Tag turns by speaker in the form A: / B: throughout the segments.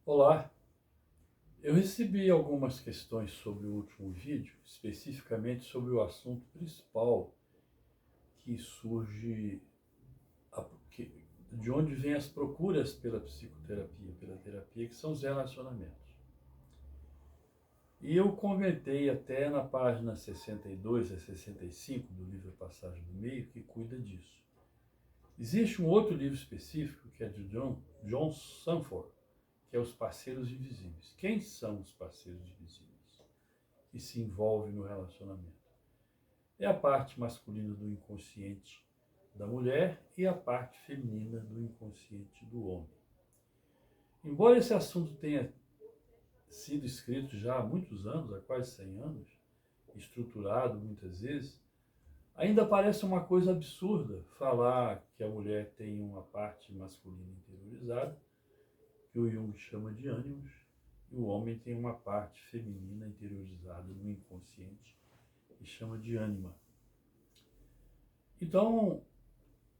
A: Olá, eu recebi algumas questões sobre o último vídeo, especificamente sobre o assunto principal que surge, de onde vêm as procuras pela psicoterapia, pela terapia, que são os relacionamentos. E eu comentei até na página 62 a 65 do livro Passagem do Meio, que cuida disso. Existe um outro livro específico, que é de John Sanford, que é Os Parceiros Invisíveis. Quem são os parceiros invisíveis que se envolvem no relacionamento? É a parte masculina do inconsciente da mulher e a parte feminina do inconsciente do homem. Embora esse assunto tenha sido escrito já há muitos anos, há quase 100 anos, estruturado muitas vezes, ainda parece uma coisa absurda falar que a mulher tem uma parte masculina interiorizada, que o Jung chama de ânimos, e o homem tem uma parte feminina interiorizada no inconsciente, e chama de ânima. Então,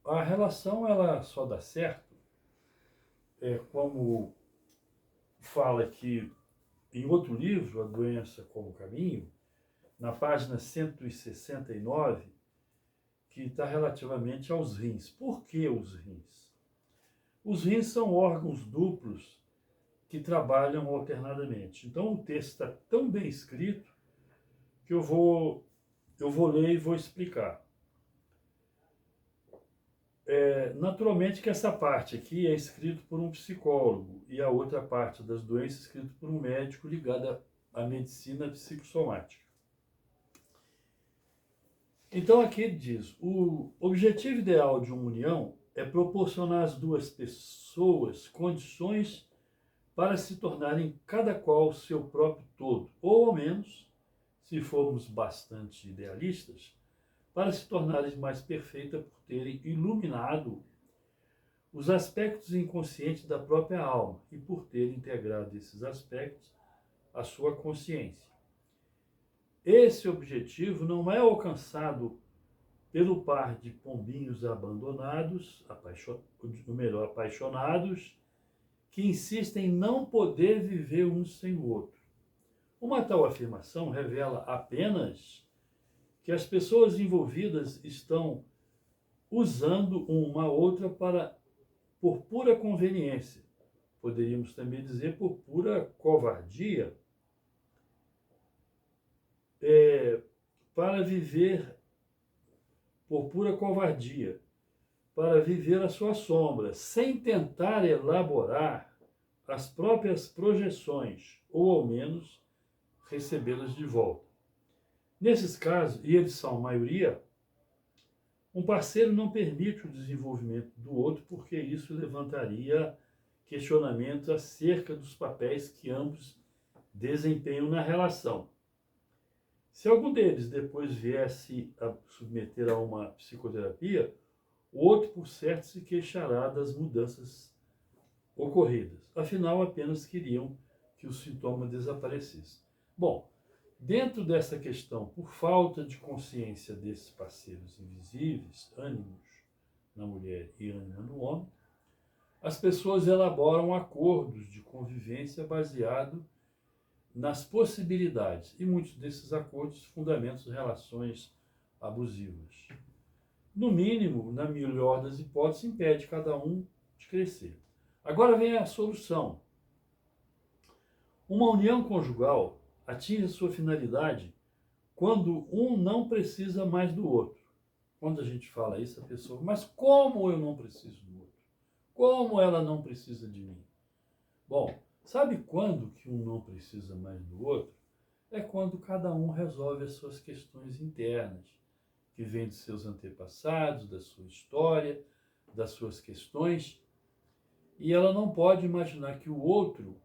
A: a relação ela só dá certo, como fala aqui em outro livro, A Doença como Caminho, na página 169, que está relativamente aos rins. Por que os rins? Os rins são órgãos duplos que trabalham alternadamente. Então o texto está tão bem escrito que eu vou ler e vou explicar. Naturalmente que essa parte aqui é escrito por um psicólogo e a outra parte das doenças escrito por um médico ligado à medicina psicossomática. Então aqui ele diz, o objetivo ideal de uma união é proporcionar às duas pessoas condições para se tornarem cada qual seu próprio todo, ou ao menos, se formos bastante idealistas, para se tornarem mais perfeitas por terem iluminado os aspectos inconscientes da própria alma e por ter integrado esses aspectos à sua consciência. Esse objetivo não é alcançado pelo par de pombinhos abandonados, apaixonados, que insistem em não poder viver um sem o outro. Uma tal afirmação revela apenas que as pessoas envolvidas estão usando uma outra por pura conveniência. Poderíamos também dizer por pura covardia, para viver, por pura covardia, para viver a sua sombra, sem tentar elaborar as próprias projeções, ou ao menos recebê-las de volta. Nesses casos, e eles são a maioria, um parceiro não permite o desenvolvimento do outro porque isso levantaria questionamentos acerca dos papéis que ambos desempenham na relação. Se algum deles depois viesse a submeter a uma psicoterapia, o outro, por certo, se queixará das mudanças ocorridas. Afinal, apenas queriam que o sintoma desaparecesse. Bom, dentro dessa questão, por falta de consciência desses parceiros invisíveis, ânimos na mulher e ânima no homem, as pessoas elaboram acordos de convivência baseado nas possibilidades, e muitos desses acordos fundamentam relações abusivas. No mínimo, na melhor das hipóteses, impede cada um de crescer. Agora vem a solução. Uma união conjugal atinge a sua finalidade quando um não precisa mais do outro. Quando a gente fala isso, a pessoa, mas como eu não preciso do outro? Como ela não precisa de mim? Bom, sabe quando que um não precisa mais do outro? É quando cada um resolve as suas questões internas, que vêm de seus antepassados, da sua história, das suas questões, e ela não pode imaginar que o outro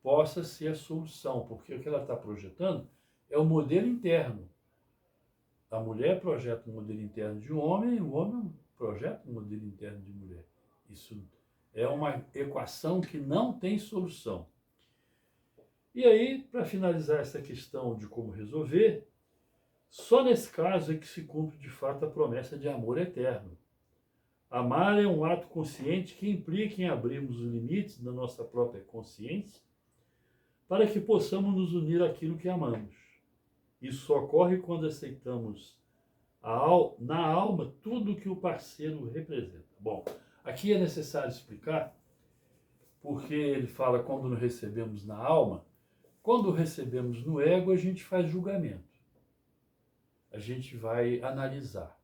A: possa ser a solução, porque o que ela está projetando é o modelo interno. A mulher projeta um modelo interno de homem e o homem projeta um modelo interno de mulher. Isso é uma equação que não tem solução. E aí, para finalizar essa questão de como resolver, só nesse caso é que se cumpre de fato a promessa de amor eterno. Amar é um ato consciente que implica em abrirmos os limites da nossa própria consciência para que possamos nos unir àquilo que amamos. Isso só ocorre quando aceitamos na alma tudo que o parceiro representa. Bom, aqui é necessário explicar, porque ele fala quando nos recebemos na alma, quando recebemos no ego, a gente faz julgamento. A gente vai analisar.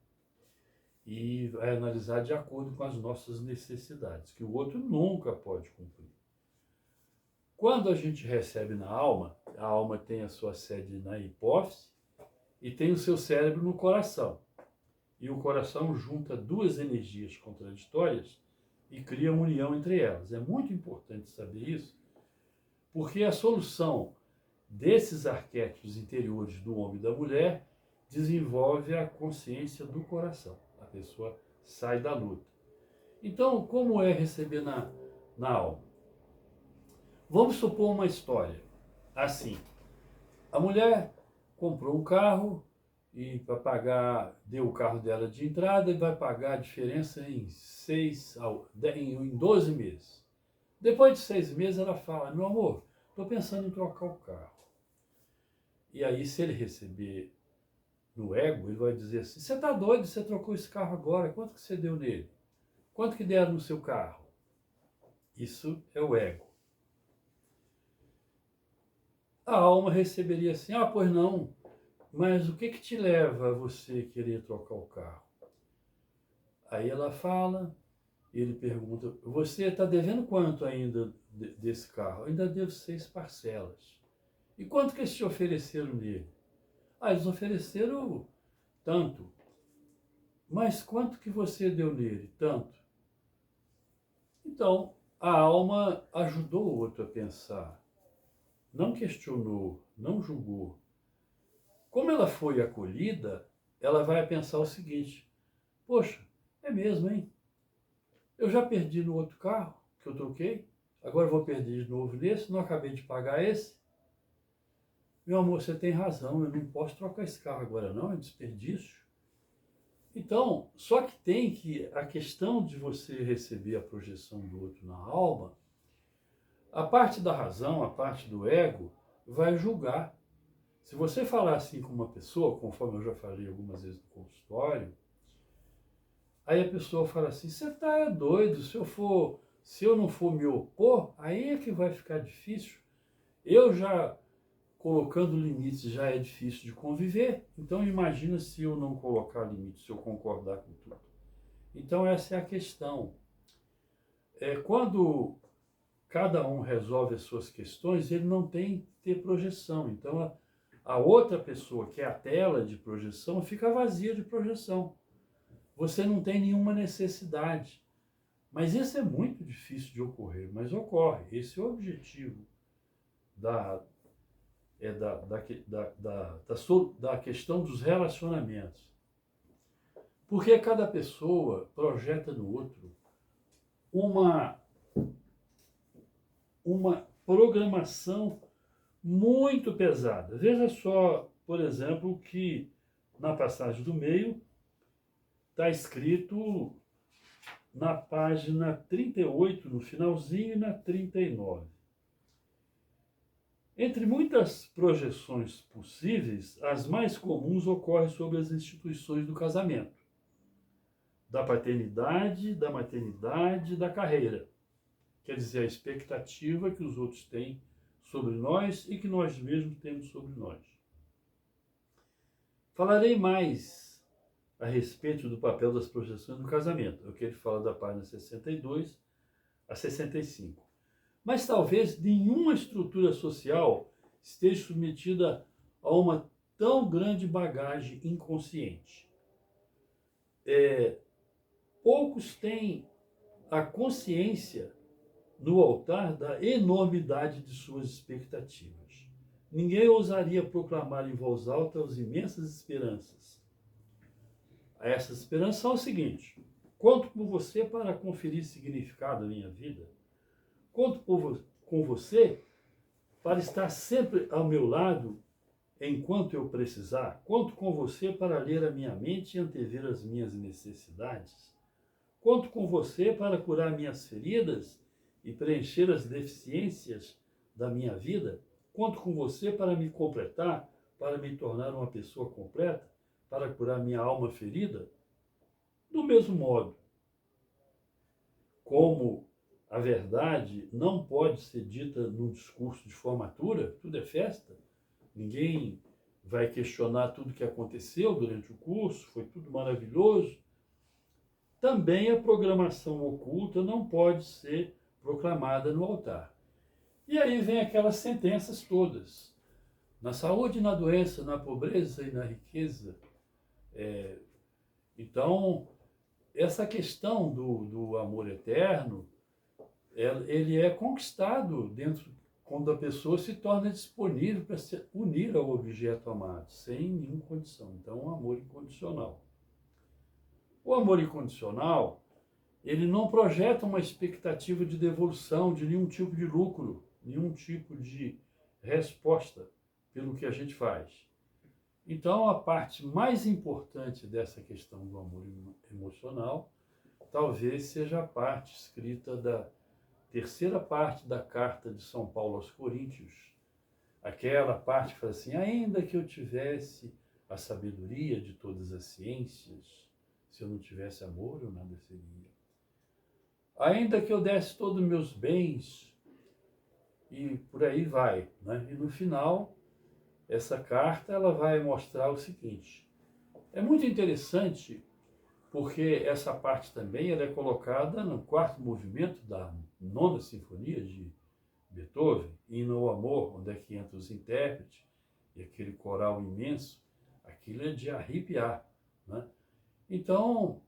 A: E vai analisar de acordo com as nossas necessidades, que o outro nunca pode cumprir. Quando a gente recebe na alma, a alma tem a sua sede na hipófise e tem o seu cérebro no coração. E o coração junta duas energias contraditórias e cria uma união entre elas. É muito importante saber isso, porque a solução desses arquétipos interiores do homem e da mulher desenvolve a consciência do coração. A pessoa sai da luta. Então, como é receber na alma? Vamos supor uma história assim. A mulher comprou um carro e para pagar, deu o carro dela de entrada e vai pagar a diferença em 12 meses. Depois de 6 meses ela fala, meu amor, estou pensando em trocar o carro. E aí se ele receber no ego, ele vai dizer assim, você está doido, você trocou esse carro agora, quanto que você deu nele? Quanto que deram no seu carro? Isso é o ego. A alma receberia assim, pois não, mas o que te leva a você querer trocar o carro? Aí ela fala, ele pergunta, você está devendo quanto ainda desse carro? Eu ainda devo 6 parcelas. E quanto que eles te ofereceram nele? Eles ofereceram tanto. Mas quanto que você deu nele? Tanto. Então, a alma ajudou o outro a pensar. Não questionou, não julgou. Como ela foi acolhida, ela vai pensar o seguinte, poxa, é mesmo, hein? Eu já perdi no outro carro que eu troquei, agora vou perder de novo nesse, não acabei de pagar esse. Meu amor, você tem razão, eu não posso trocar esse carro agora não, é desperdício. Então, só que tem que, a questão de você receber a projeção do outro na alma, a parte da razão, a parte do ego, vai julgar. Se você falar assim com uma pessoa, conforme eu já falei algumas vezes no consultório, aí a pessoa fala assim, você tá doido, se eu não for me opor, aí é que vai ficar difícil. Eu já, colocando limites, já é difícil de conviver, então imagina se eu não colocar limites, se eu concordar com tudo. Então essa é a questão. Quando cada um resolve as suas questões, ele não tem que ter projeção. Então a outra pessoa, que é a tela de projeção, fica vazia de projeção. Você não tem nenhuma necessidade. Mas isso é muito difícil de ocorrer, mas ocorre. Esse é o objetivo da questão dos relacionamentos. Porque cada pessoa projeta no outro uma programação muito pesada. Veja só, por exemplo, que na passagem do meio está escrito na página 38, no finalzinho, e na 39. Entre muitas projeções possíveis, as mais comuns ocorrem sobre as instituições do casamento, da paternidade, da maternidade, da carreira. Quer dizer, a expectativa que os outros têm sobre nós e que nós mesmos temos sobre nós. Falarei mais a respeito do papel das projeções no casamento, é o que ele fala da página 62 a 65. Mas talvez nenhuma estrutura social esteja submetida a uma tão grande bagagem inconsciente. Poucos têm a consciência no altar da enormidade de suas expectativas. Ninguém ousaria proclamar em voz alta as imensas esperanças. Essas esperanças são o seguinte: conto com você para conferir significado à minha vida. Conto com você para estar sempre ao meu lado enquanto eu precisar. Conto com você para ler a minha mente e antever as minhas necessidades. Conto com você para curar minhas feridas e preencher as deficiências da minha vida. Conto com você para me completar, para me tornar uma pessoa completa, para curar minha alma ferida. Do mesmo modo, como a verdade não pode ser dita num discurso de formatura, tudo é festa, ninguém vai questionar tudo que aconteceu durante o curso, foi tudo maravilhoso. Também a programação oculta não pode ser proclamada no altar. E aí vem aquelas sentenças todas. Na saúde, na doença, na pobreza e na riqueza. Então, essa questão do amor eterno, ele é conquistado quando a pessoa se torna disponível para se unir ao objeto amado, sem nenhuma condição. Então, um amor incondicional. O amor incondicional, ele não projeta uma expectativa de devolução, de nenhum tipo de lucro, nenhum tipo de resposta pelo que a gente faz. Então, a parte mais importante dessa questão do amor emocional talvez seja a parte escrita da terceira parte da carta de São Paulo aos Coríntios, aquela parte que fala assim: ainda que eu tivesse a sabedoria de todas as ciências, se eu não tivesse amor, eu nada seria. Ainda que eu desse todos os meus bens, e por aí vai, né? E no final, essa carta ela vai mostrar o seguinte: é muito interessante porque essa parte também ela é colocada no quarto movimento da nona sinfonia de Beethoven, Hino ao Amor, onde é que entra os intérpretes e aquele coral imenso, aquilo é de arrepiar, né? Então,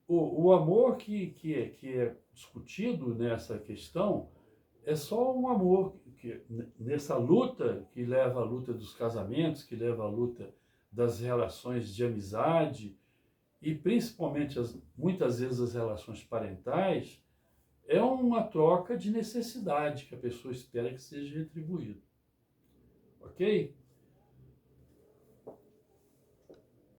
A: o amor que é discutido nessa questão é só um amor que, nessa luta que leva à luta dos casamentos, que leva à luta das relações de amizade e principalmente muitas vezes as relações parentais, é uma troca de necessidade que a pessoa espera que seja retribuído. Ok?